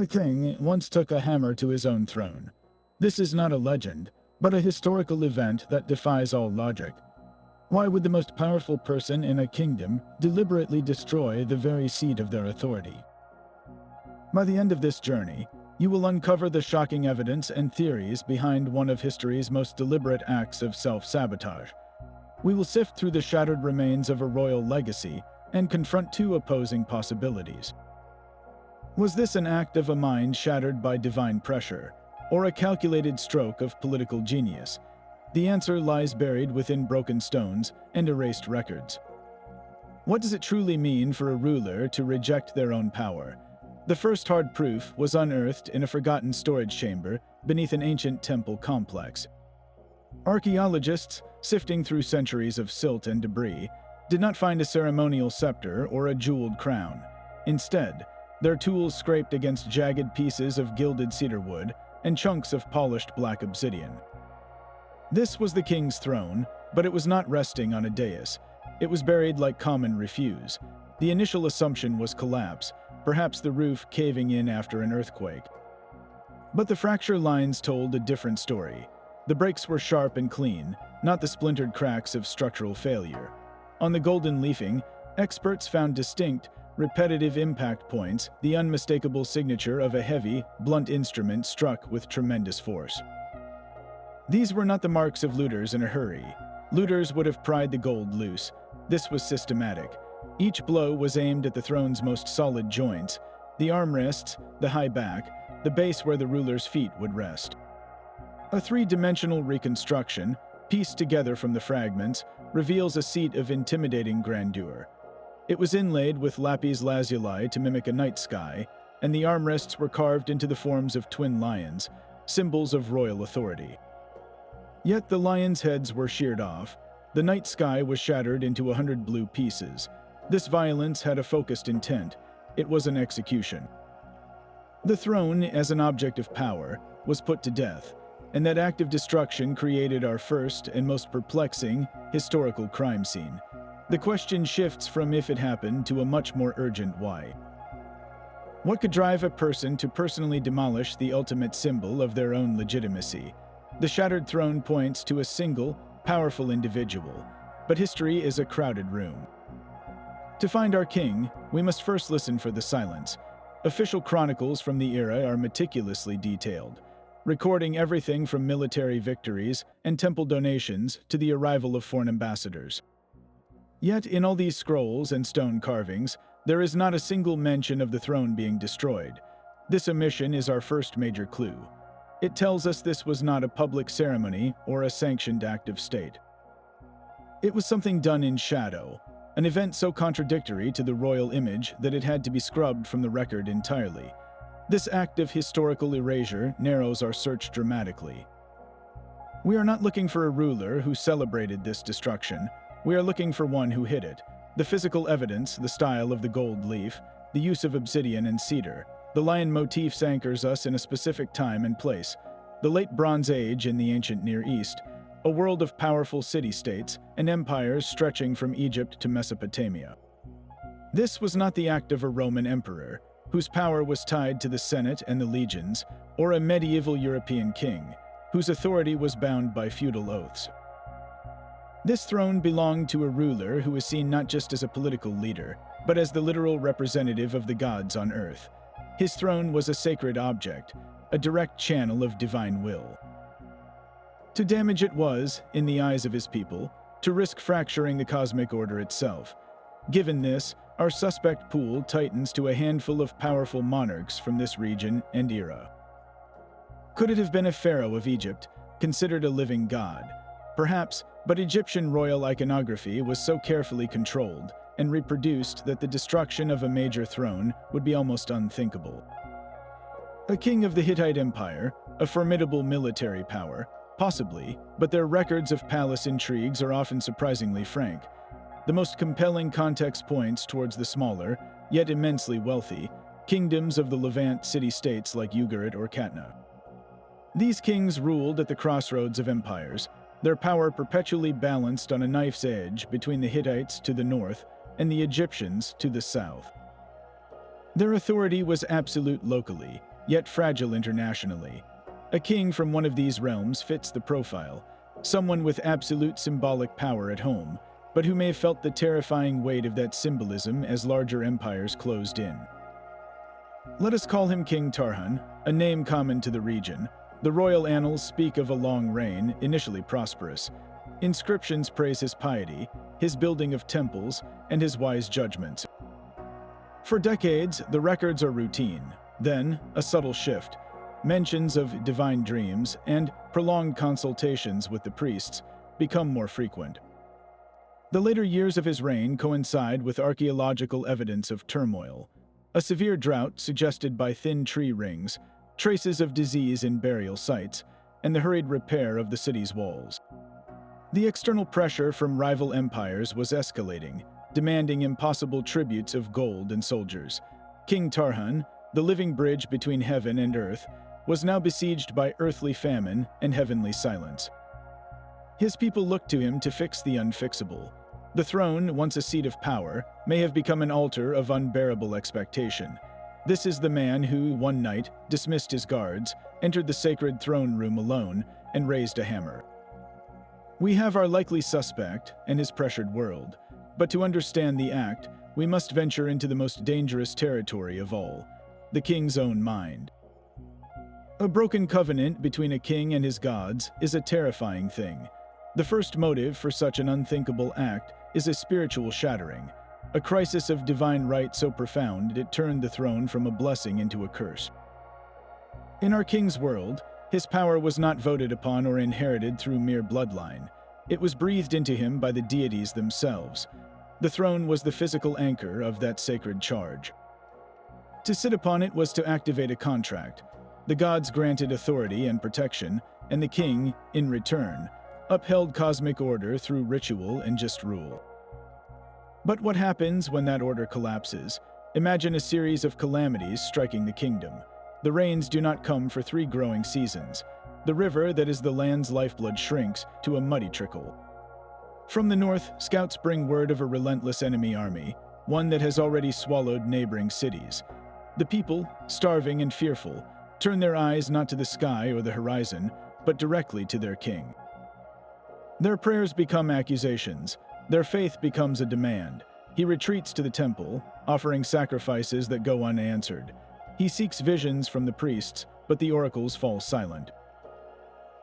A king once took a hammer to his own throne. This is not a legend, but a historical event that defies all logic. Why would the most powerful person in a kingdom deliberately destroy the very seat of their authority? By the end of this journey, you will uncover the shocking evidence and theories behind one of history's most deliberate acts of self-sabotage. We will sift through the shattered remains of a royal legacy and confront two opposing possibilities. Was this an act of a mind shattered by divine pressure, or a calculated stroke of political genius? The answer lies buried within broken stones and erased records. What does it truly mean for a ruler to reject their own power? The first hard proof was unearthed in a forgotten storage chamber beneath an ancient temple complex. Archaeologists, sifting through centuries of silt and debris, did not find a ceremonial scepter or a jeweled crown. Instead, their tools scraped against jagged pieces of gilded cedar wood and chunks of polished black obsidian. This was the king's throne, but it was not resting on a dais. It was buried like common refuse. The initial assumption was collapse, perhaps the roof caving in after an earthquake. But the fracture lines told a different story. The breaks were sharp and clean, not the splintered cracks of structural failure. On the golden leafing, experts found distinct, repetitive impact points, the unmistakable signature of a heavy, blunt instrument struck with tremendous force. These were not the marks of looters in a hurry. Looters would have pried the gold loose. This was systematic. Each blow was aimed at the throne's most solid joints, the armrests, the high back, the base where the ruler's feet would rest. A three-dimensional reconstruction, pieced together from the fragments, reveals a seat of intimidating grandeur. It was inlaid with lapis lazuli to mimic a night sky, and the armrests were carved into the forms of twin lions, symbols of royal authority. Yet the lions' heads were sheared off. The night sky was shattered into 100 blue pieces. This violence had a focused intent. It was an execution. The throne, as an object of power, was put to death, and that act of destruction created our first and most perplexing historical crime scene. The question shifts from if it happened to a much more urgent why. What could drive a person to personally demolish the ultimate symbol of their own legitimacy? The shattered throne points to a single, powerful individual, but history is a crowded room. To find our king, we must first listen for the silence. Official chronicles from the era are meticulously detailed, recording everything from military victories and temple donations to the arrival of foreign ambassadors. Yet, in all these scrolls and stone carvings, there is not a single mention of the throne being destroyed. This omission is our first major clue. It tells us this was not a public ceremony or a sanctioned act of state. It was something done in shadow, an event so contradictory to the royal image that it had to be scrubbed from the record entirely. This act of historical erasure narrows our search dramatically. We are not looking for a ruler who celebrated this destruction. We are looking for one who hid it. The physical evidence, the style of the gold leaf, the use of obsidian and cedar, the lion motif anchors us in a specific time and place. The late Bronze Age in the ancient Near East, a world of powerful city-states and empires stretching from Egypt to Mesopotamia. This was not the act of a Roman emperor, whose power was tied to the Senate and the legions, or a medieval European king, whose authority was bound by feudal oaths. This throne belonged to a ruler who was seen not just as a political leader, but as the literal representative of the gods on earth. His throne was a sacred object, a direct channel of divine will. To damage it was, in the eyes of his people, to risk fracturing the cosmic order itself. Given this, our suspect pool tightens to a handful of powerful monarchs from this region and era. Could it have been a pharaoh of Egypt, considered a living god? Perhaps, but Egyptian royal iconography was so carefully controlled and reproduced that the destruction of a major throne would be almost unthinkable. A king of the Hittite Empire, a formidable military power, possibly, but their records of palace intrigues are often surprisingly frank. The most compelling context points towards the smaller, yet immensely wealthy, kingdoms of the Levant city-states like Ugarit or Katna. These kings ruled at the crossroads of empires, their power perpetually balanced on a knife's edge between the Hittites to the north and the Egyptians to the south. Their authority was absolute locally, yet fragile internationally. A king from one of these realms fits the profile, someone with absolute symbolic power at home, but who may have felt the terrifying weight of that symbolism as larger empires closed in. Let us call him King Tarhan, a name common to the region. The royal annals speak of a long reign, initially prosperous. Inscriptions praise his piety, his building of temples, and his wise judgments. For decades, the records are routine. Then, a subtle shift. Mentions of divine dreams and prolonged consultations with the priests become more frequent. The later years of his reign coincide with archaeological evidence of turmoil. A severe drought suggested by thin tree rings, traces of disease in burial sites, and the hurried repair of the city's walls. The external pressure from rival empires was escalating, demanding impossible tributes of gold and soldiers. King Tarhan, the living bridge between heaven and earth, was now besieged by earthly famine and heavenly silence. His people looked to him to fix the unfixable. The throne, once a seat of power, may have become an altar of unbearable expectation. This is the man who, one night, dismissed his guards, entered the sacred throne room alone, and raised a hammer. We have our likely suspect and his pressured world, but to understand the act, we must venture into the most dangerous territory of all, the king's own mind. A broken covenant between a king and his gods is a terrifying thing. The first motive for such an unthinkable act is a spiritual shattering, a crisis of divine right so profound it turned the throne from a blessing into a curse. In our king's world, his power was not voted upon or inherited through mere bloodline. It was breathed into him by the deities themselves. The throne was the physical anchor of that sacred charge. To sit upon it was to activate a contract. The gods granted authority and protection, and the king, in return, upheld cosmic order through ritual and just rule. But what happens when that order collapses? Imagine a series of calamities striking the kingdom. The rains do not come for 3 growing seasons. The river that is the land's lifeblood shrinks to a muddy trickle. From the north, scouts bring word of a relentless enemy army, one that has already swallowed neighboring cities. The people, starving and fearful, turn their eyes not to the sky or the horizon, but directly to their king. Their prayers become accusations. Their faith becomes a demand. He retreats to the temple, offering sacrifices that go unanswered. He seeks visions from the priests, but the oracles fall silent.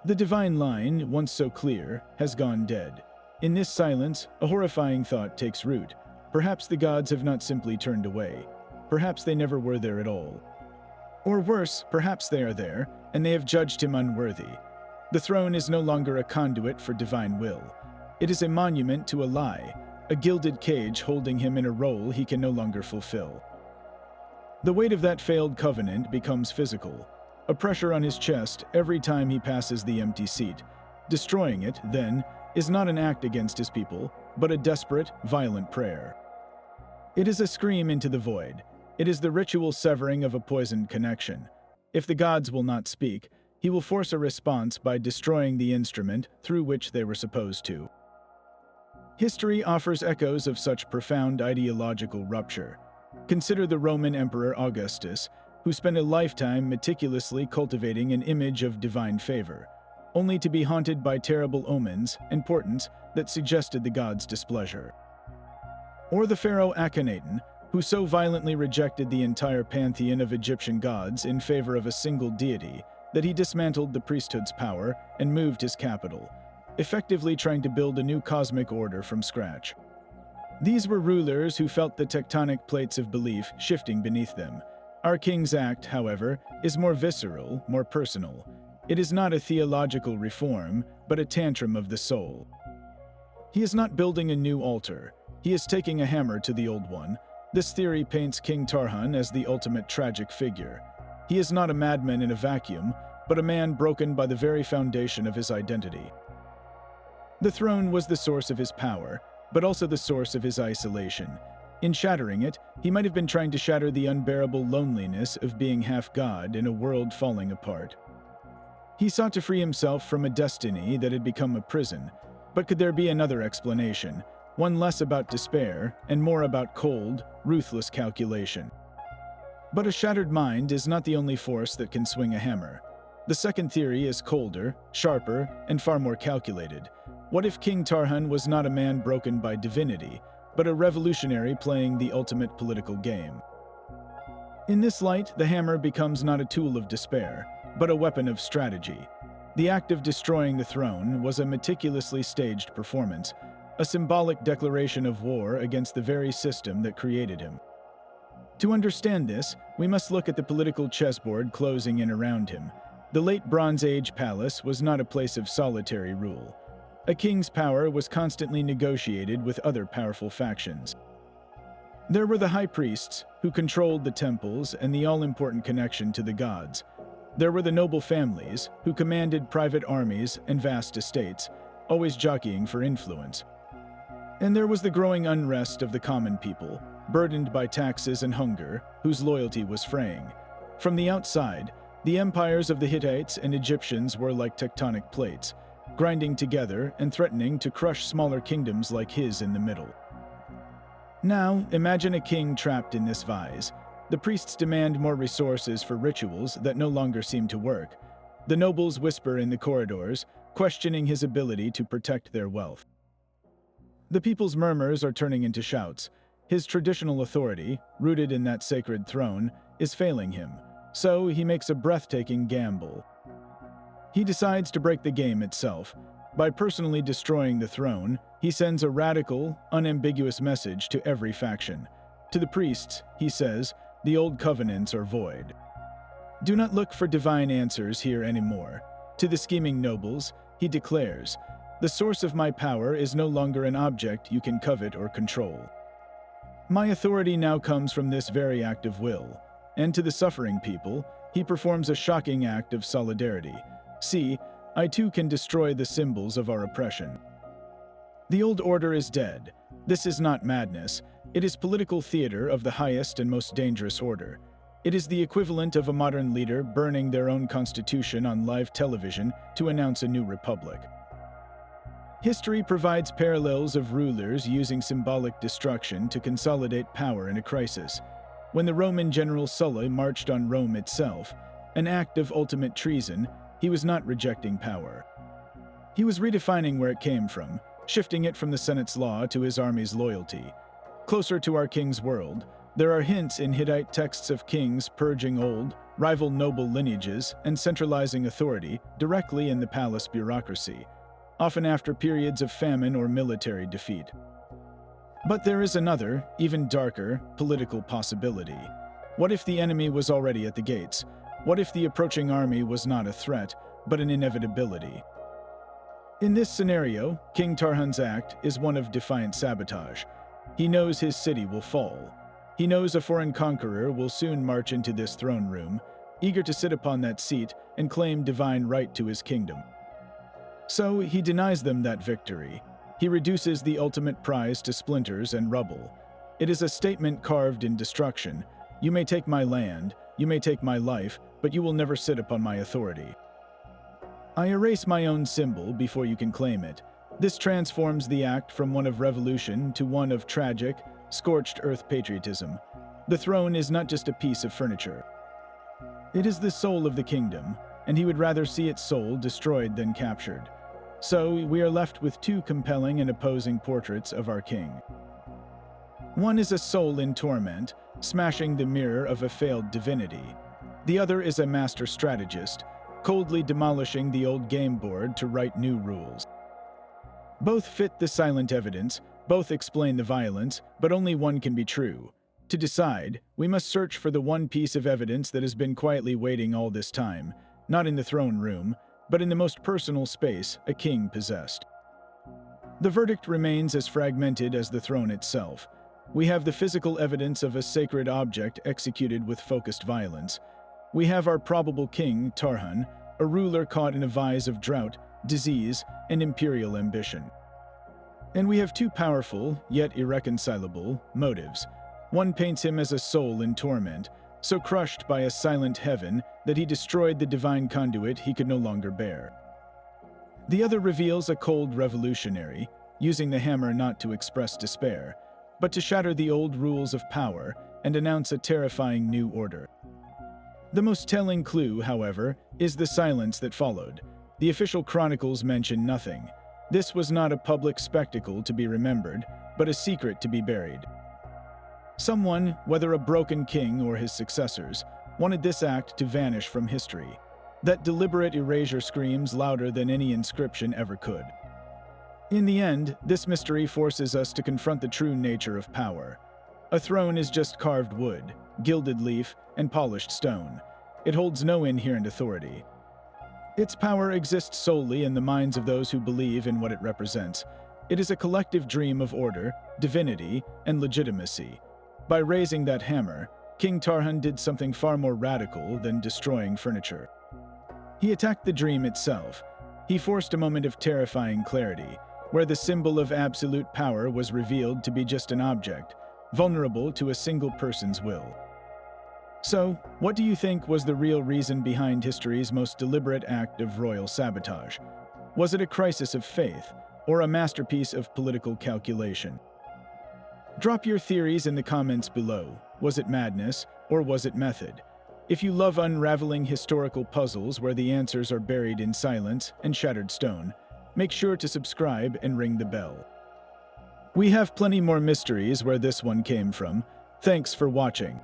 The divine line, once so clear, has gone dead. In this silence, a horrifying thought takes root. Perhaps the gods have not simply turned away. Perhaps they never were there at all. Or worse, perhaps they are there, and they have judged him unworthy. The throne is no longer a conduit for divine will. It is a monument to a lie, a gilded cage holding him in a role he can no longer fulfill. The weight of that failed covenant becomes physical, a pressure on his chest every time he passes the empty seat. Destroying it, then, is not an act against his people, but a desperate, violent prayer. It is a scream into the void. It is the ritual severing of a poisoned connection. If the gods will not speak, he will force a response by destroying the instrument through which they were supposed to. History offers echoes of such profound ideological rupture. Consider the Roman Emperor Augustus, who spent a lifetime meticulously cultivating an image of divine favor, only to be haunted by terrible omens and portents that suggested the gods' displeasure. Or the pharaoh Akhenaten, who so violently rejected the entire pantheon of Egyptian gods in favor of a single deity that he dismantled the priesthood's power and moved his capital, effectively trying to build a new cosmic order from scratch. These were rulers who felt the tectonic plates of belief shifting beneath them. Our king's act, however, is more visceral, more personal. It is not a theological reform, but a tantrum of the soul. He is not building a new altar. He is taking a hammer to the old one. This theory paints King Tarhan as the ultimate tragic figure. He is not a madman in a vacuum, but a man broken by the very foundation of his identity. The throne was the source of his power, but also the source of his isolation. In shattering it, he might have been trying to shatter the unbearable loneliness of being half God in a world falling apart. He sought to free himself from a destiny that had become a prison, but could there be another explanation, one less about despair and more about cold, ruthless calculation? But a shattered mind is not the only force that can swing a hammer. The second theory is colder, sharper, and far more calculated. What if King Tarhan was not a man broken by divinity, but a revolutionary playing the ultimate political game? In this light, the hammer becomes not a tool of despair, but a weapon of strategy. The act of destroying the throne was a meticulously staged performance, a symbolic declaration of war against the very system that created him. To understand this, we must look at the political chessboard closing in around him. The late Bronze Age palace was not a place of solitary rule. A king's power was constantly negotiated with other powerful factions. There were the high priests, who controlled the temples and the all-important connection to the gods. There were the noble families, who commanded private armies and vast estates, always jockeying for influence. And there was the growing unrest of the common people, burdened by taxes and hunger, whose loyalty was fraying. From the outside, the empires of the Hittites and Egyptians were like tectonic plates, grinding together and threatening to crush smaller kingdoms like his in the middle. Now, imagine a king trapped in this vise. The priests demand more resources for rituals that no longer seem to work. The nobles whisper in the corridors, questioning his ability to protect their wealth. The people's murmurs are turning into shouts. His traditional authority, rooted in that sacred throne, is failing him, so he makes a breathtaking gamble. He decides to break the game itself. By personally destroying the throne, he sends a radical, unambiguous message to every faction. To the priests, he says, the old covenants are void. Do not look for divine answers here anymore. To the scheming nobles, he declares, the source of my power is no longer an object you can covet or control. My authority now comes from this very act of will. And to the suffering people, he performs a shocking act of solidarity. See, I too can destroy the symbols of our oppression. The old order is dead. This is not madness. It is political theater of the highest and most dangerous order. It is the equivalent of a modern leader burning their own constitution on live television to announce a new republic. History provides parallels of rulers using symbolic destruction to consolidate power in a crisis. When the Roman general Sulla marched on Rome itself, an act of ultimate treason, he was not rejecting power. He was redefining where it came from, shifting it from the Senate's law to his army's loyalty. Closer to our king's world, there are hints in Hittite texts of kings purging old, rival noble lineages and centralizing authority directly in the palace bureaucracy, often after periods of famine or military defeat. But there is another, even darker, political possibility. What if the enemy was already at the gates? What if the approaching army was not a threat, but an inevitability? In this scenario, King Tarhan's act is one of defiant sabotage. He knows his city will fall. He knows a foreign conqueror will soon march into this throne room, eager to sit upon that seat and claim divine right to his kingdom. So he denies them that victory. He reduces the ultimate prize to splinters and rubble. It is a statement carved in destruction. You may take my land, you may take my life, but you will never sit upon my authority. I erase my own symbol before you can claim it. This transforms the act from one of revolution to one of tragic, scorched earth patriotism. The throne is not just a piece of furniture. It is the soul of the kingdom, and he would rather see its soul destroyed than captured. So we are left with two compelling and opposing portraits of our king. One is a soul in torment, smashing the mirror of a failed divinity. The other is a master strategist, coldly demolishing the old game board to write new rules. Both fit the silent evidence, both explain the violence, but only one can be true. To decide, we must search for the one piece of evidence that has been quietly waiting all this time, not in the throne room, but in the most personal space a king possessed. The verdict remains as fragmented as the throne itself. We have the physical evidence of a sacred object executed with focused violence. We have our probable king, Tarhan, a ruler caught in a vise of drought, disease, and imperial ambition. And we have two powerful, yet irreconcilable, motives. One paints him as a soul in torment, so crushed by a silent heaven that he destroyed the divine conduit he could no longer bear. The other reveals a cold revolutionary, using the hammer not to express despair, but to shatter the old rules of power and announce a terrifying new order. The most telling clue, however, is the silence that followed. The official chronicles mention nothing. This was not a public spectacle to be remembered, but a secret to be buried. Someone, whether a broken king or his successors, wanted this act to vanish from history. That deliberate erasure screams louder than any inscription ever could. In the end, this mystery forces us to confront the true nature of power. A throne is just carved wood, gilded leaf, and polished stone. It holds no inherent authority. Its power exists solely in the minds of those who believe in what it represents. It is a collective dream of order, divinity, and legitimacy. By raising that hammer, King Tarhan did something far more radical than destroying furniture. He attacked the dream itself. He forced a moment of terrifying clarity, where the symbol of absolute power was revealed to be just an object, vulnerable to a single person's will. So, what do you think was the real reason behind history's most deliberate act of royal sabotage? Was it a crisis of faith, or a masterpiece of political calculation? Drop your theories in the comments below. Was it madness, or was it method? If you love unraveling historical puzzles where the answers are buried in silence and shattered stone, make sure to subscribe and ring the bell. We have plenty more mysteries where this one came from. Thanks for watching.